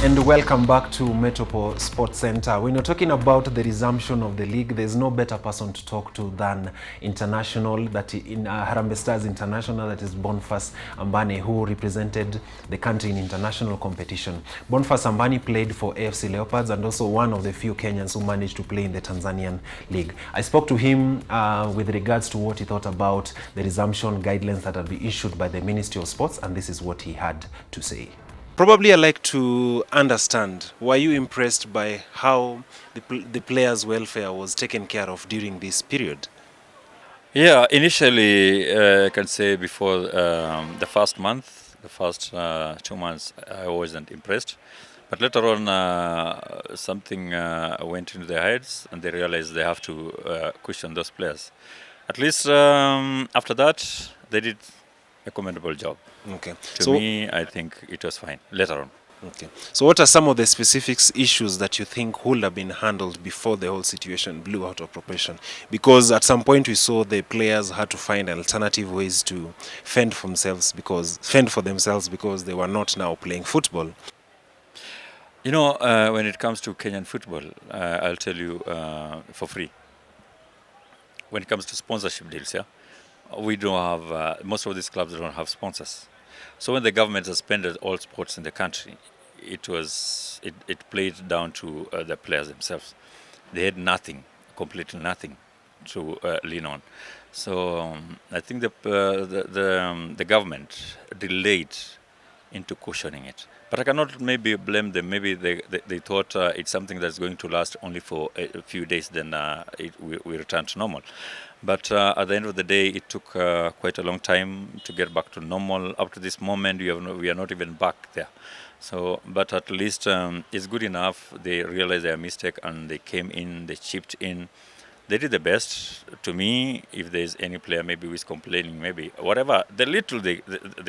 And welcome back to Metropole Sports Center. When you're talking about the resumption of the league, there's no better person to talk to than Harambee Stars International, that is Boniface Ambani, who represented the country in international competition. Boniface Ambani played for AFC Leopards and also one of the few Kenyans who managed to play in the Tanzanian league. I spoke to him with regards to what he thought about the resumption guidelines that had been issued by the Ministry of Sports, and this is what he had to say. Probably I'd like to understand, were you impressed by how the players' welfare was taken care of during this period? Yeah, initially I can say before the first month, the first 2 months, I wasn't impressed. But later on, something went into their heads and they realized they have to cushion those players. At least after that, they did a commendable job. Okay. To me, I think it was fine later on. Okay. So what are some of the specific issues that you think would have been handled before the whole situation blew out of proportion? Because at some point we saw the players had to find alternative ways to fend for themselves because they were not now playing football. You know, when it comes to Kenyan football, I'll tell you for free. When it comes to sponsorship deals, we don't have, most of these clubs don't have sponsors. So when the government suspended all sports in the country, it played down to the players themselves. They had nothing, completely nothing to lean on. So I think the government delayed into cushioning it. But I cannot maybe blame them. Maybe they thought it's something that's going to last only for a few days, then we return to normal. But at the end of the day, it took quite a long time to get back to normal. Up to this moment, we are not even back there. So, but at least it's good enough. They realized their mistake and they came in, they chipped in. They did the best. To me, if there's any player maybe who is complaining, maybe whatever, the little they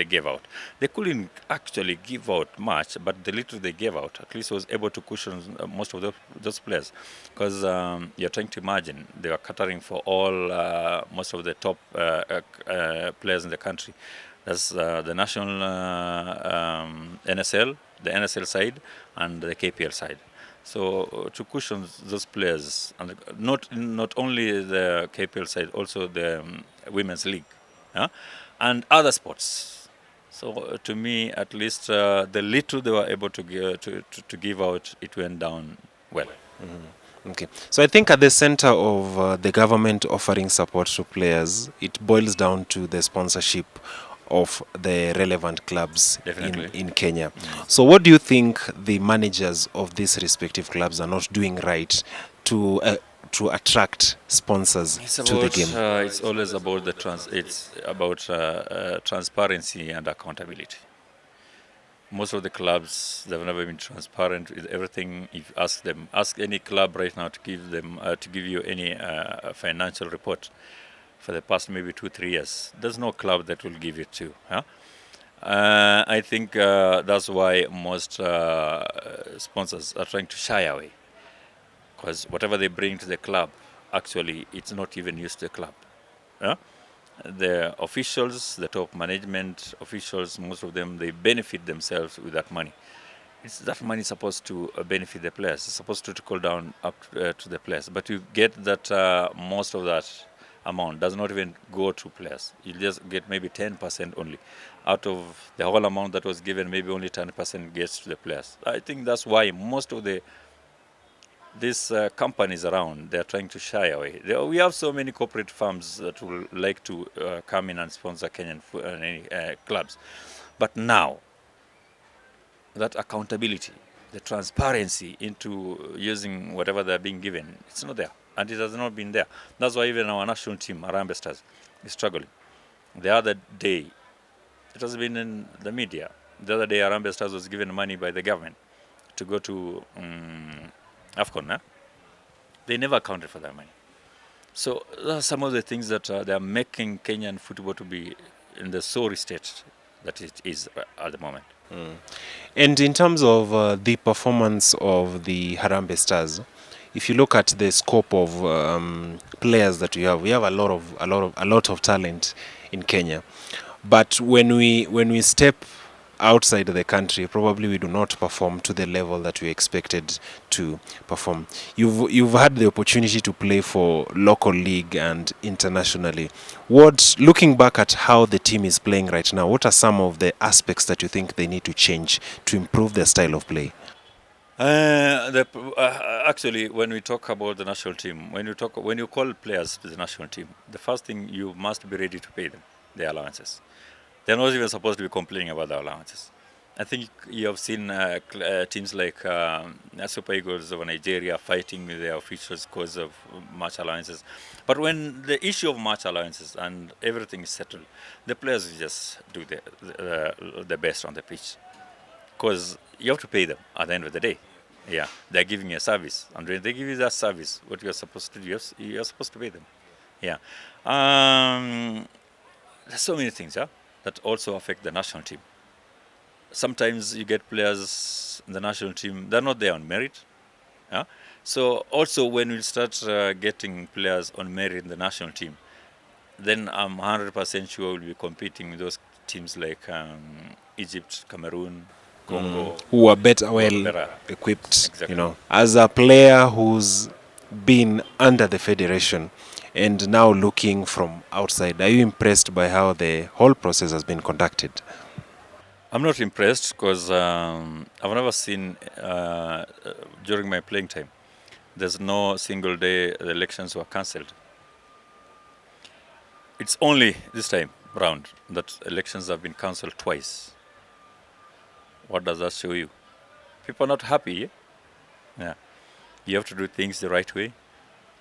gave out. They couldn't actually give out much, but the little they gave out, at least was able to cushion most of those players. Because you're trying to imagine, they were catering for all, most of the top players in the country. That's the national NSL, the NSL side, and the KPL side. So to cushion those players, and not only the KPL side, also the women's league, and other sports. So to me, at least the little they were able to give out, it went down well. Mm-hmm. Okay. So I think at the center of the government offering support to players, it boils down to the sponsorship of the relevant clubs in Kenya. So what do you think the managers of these respective clubs are not doing right to attract sponsors to the game? It's always about transparency and accountability. Most of the clubs, they've never been transparent with everything. If you ask any club right now to give you any financial report for the past maybe 2-3 years. There's no club that will give it to. I think that's why most sponsors are trying to shy away. Because whatever they bring to the club, actually, it's not even used to the club. The officials, the top management officials, most of them, they benefit themselves with that money. That money is supposed to benefit the players. It's supposed to trickle down up to the players. But you get that most of that amount does not even go to players. You just get maybe 10% only. Out of the whole amount that was given, maybe only 10% gets to the players. I think that's why most of these companies around, they're trying to shy away. We have so many corporate firms that will like to come in and sponsor Kenyan clubs. But now, that accountability, the transparency into using whatever they're being given, it's not there. And it has not been there. That's why even our national team, Harambee Stars, is struggling. The other day, it has been in the media. The other day, Harambee Stars was given money by the government to go to AFCON. They never accounted for that money. So those are some of the things that they are making Kenyan football to be in the sorry state that it is at the moment. And in terms of the performance of the Harambee Stars, if you look at the scope of players that we have a lot of talent in Kenya. But when we step outside the country, probably we do not perform to the level that we expected to perform. You've had the opportunity to play for local league and internationally. What, looking back at how the team is playing right now, what are some of the aspects that you think they need to change to improve their style of play? Actually, when we talk about the national team, when you call players to the national team, the first thing you must be ready to pay them their allowances. They're not even supposed to be complaining about the allowances. I think you have seen teams like Super Eagles of Nigeria fighting with their officials because of match allowances. But when the issue of match allowances and everything is settled, the players just do the best on the pitch. Because you have to pay them at the end of the day. Yeah, they're giving you a service. And when they give you that service, what you're supposed to do, you're supposed to pay them. Yeah. There's so many things, yeah, that also affect the national team. Sometimes you get players in the national team, they're not there on merit. Yeah? So also when we start getting players on merit in the national team, then I'm 100% sure we'll be competing with those teams like Egypt, Cameroon, Congo. Who are better, better. equipped, Exactly. As a player who's been under the federation and now looking from outside, are you impressed by how the whole process has been conducted? I'm not impressed because I've never seen during my playing time, there's no single day the elections were cancelled. It's only this time round that elections have been cancelled twice. What does that show you? People are not happy. Yeah. You have to do things the right way.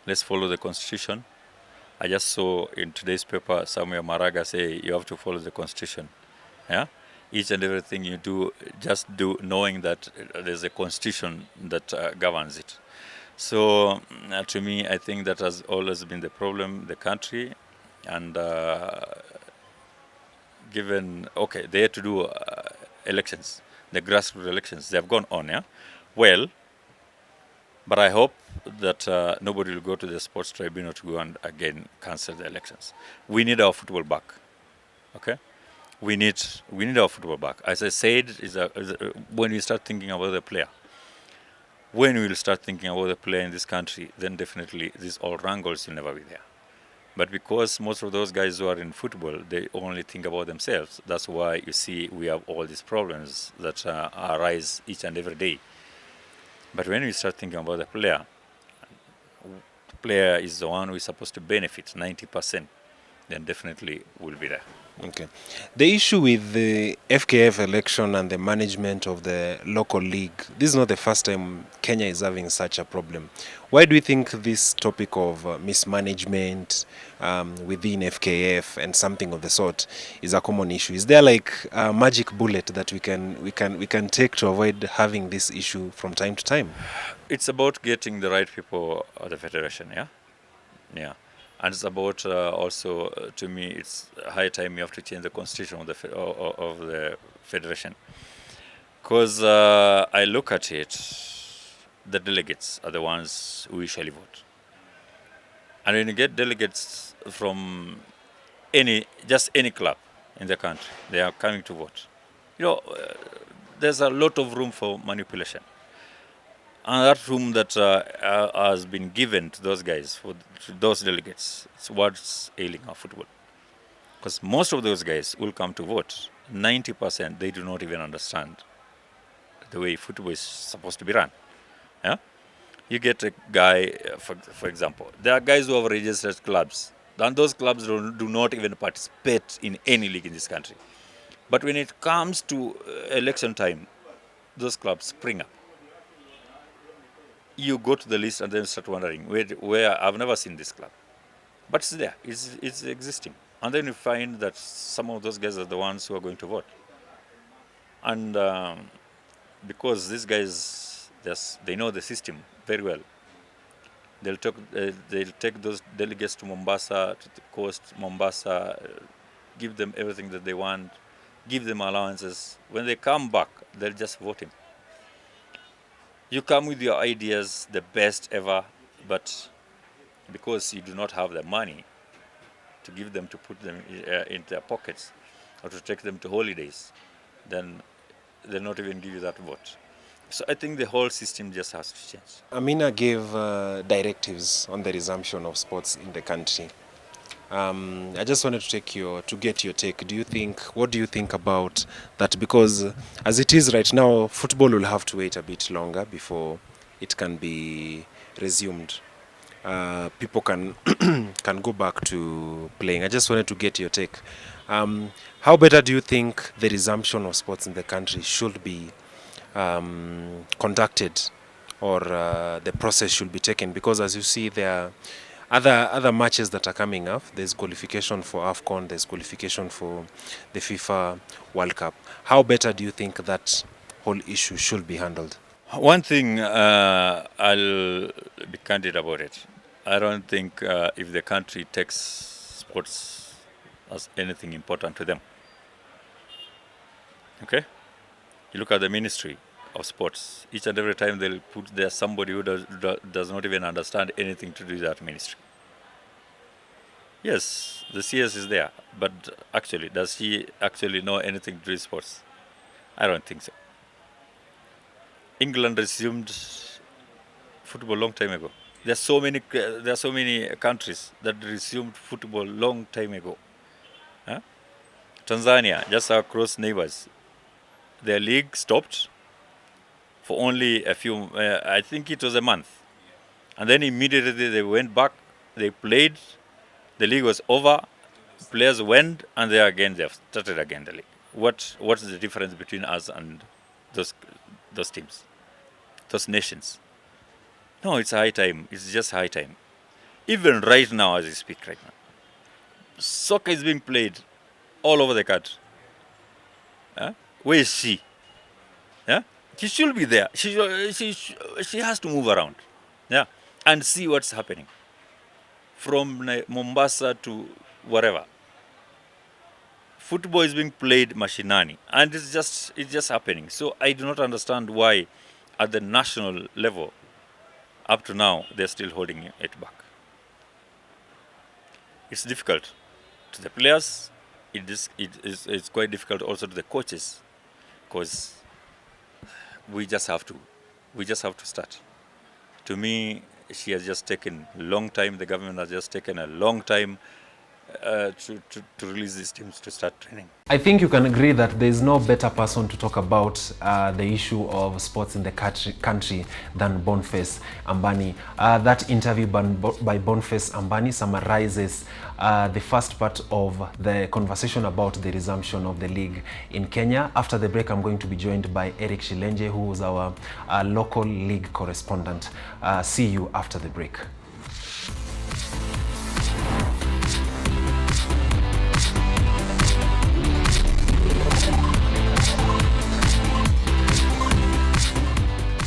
Let's follow the constitution. I just saw in today's paper Samuel Maraga say you have to follow the constitution. Yeah. Each and everything you do, just do knowing that there's a constitution that governs it. So to me, I think that has always been the problem, the country, and given, okay, they had to do elections, the grassroots elections, they have gone on, yeah? Well, but I hope that nobody will go to the sports tribunal to go and again cancel the elections. We need our football back, okay? We need our football back. As I said, when we start thinking about the player, when we will start thinking about the player in this country, then definitely these all wrangles will never be there. But because most of those guys who are in football, they only think about themselves. That's why you see we have all these problems that arise each and every day. But when we start thinking about the player is the one who is supposed to benefit 90%, then definitely will be there. Okay. The issue with the FKF election and the management of the local league, this is not the first time Kenya is having such a problem. Why do you think this topic of mismanagement within FKF and something of the sort is a common issue? Is there like a magic bullet that we can take to avoid having this issue from time to time? It's about getting the right people at the federation, yeah? Yeah. And it's about also, to me, it's high time you have to change the constitution of the federation. Because I look at it, the delegates are the ones who usually vote. And when you get delegates from just any club in the country, they are coming to vote. There's a lot of room for manipulation. And that room that has been given to those guys, to those delegates, it's what's ailing our football. Because most of those guys will come to vote. 90%, they do not even understand the way football is supposed to be run. Yeah? You get a guy, for example, there are guys who have registered clubs. And those clubs do not even participate in any league in this country. But when it comes to election time, those clubs spring up. You go to the list and then start wondering where I've never seen this club, but it's there. It's existing, and then you find that some of those guys are the ones who are going to vote, and because these guys they know the system very well. They'll take those delegates to Mombasa, to the coast, Mombasa, give them everything that they want, give them allowances. When they come back, they'll just vote him. You come with your ideas, the best ever, but because you do not have the money to give them, to put them in their pockets, or to take them to holidays, then they'll not even give you that vote. So I think the whole system just has to change. Amina gave directives on the resumption of sports in the country. I just wanted to get your take. What do you think about that? Because as it is right now, football will have to wait a bit longer before it can be resumed. People can can go back to playing. I just wanted to get your take. How better do you think the resumption of sports in the country should be conducted, or the process should be taken? Because as you see, there are other matches that are coming up. There's qualification for AFCON, there's qualification for the FIFA World Cup. How better do you think that whole issue should be handled? One thing, I'll be candid about it. I don't think if the country takes sports as anything important to them. Okay? You look at the Ministry of Sports. Each and every time they'll put there somebody who does not even understand anything to do with that ministry. Yes, the CS is there, but actually, does he actually know anything to do with sports? I don't think so. England resumed football long time ago. There are so many countries that resumed football long time ago. Huh? Tanzania, just our close neighbors, their league stopped for only a few, I think it was a month. And then immediately they went back, they played, the league was over, players went, and they have started again the league. What is the difference between us and those teams, those nations? No, it's high time. It's just high time. Even right now, as I speak right now, soccer is being played all over the country. Where is she? Yeah, she should be there. She has to move around, yeah, and see what's happening from Mombasa to wherever. Football is being played machinani, and it's just happening. So I do not understand why, at the national level, up to now, they're still holding it back. It's difficult to the players. It's quite difficult also to the coaches, because we just have to start. To me, she has just taken a long time. The government has just taken a long time to release these teams to start training. I think you can agree that there is no better person to talk about the issue of sports in the country than Boniface Ambani. That interview by Boniface Ambani summarizes the first part of the conversation about the resumption of the league in Kenya. After the break, I'm going to be joined by Eric Shilenje, who is our local league correspondent. See you after the break.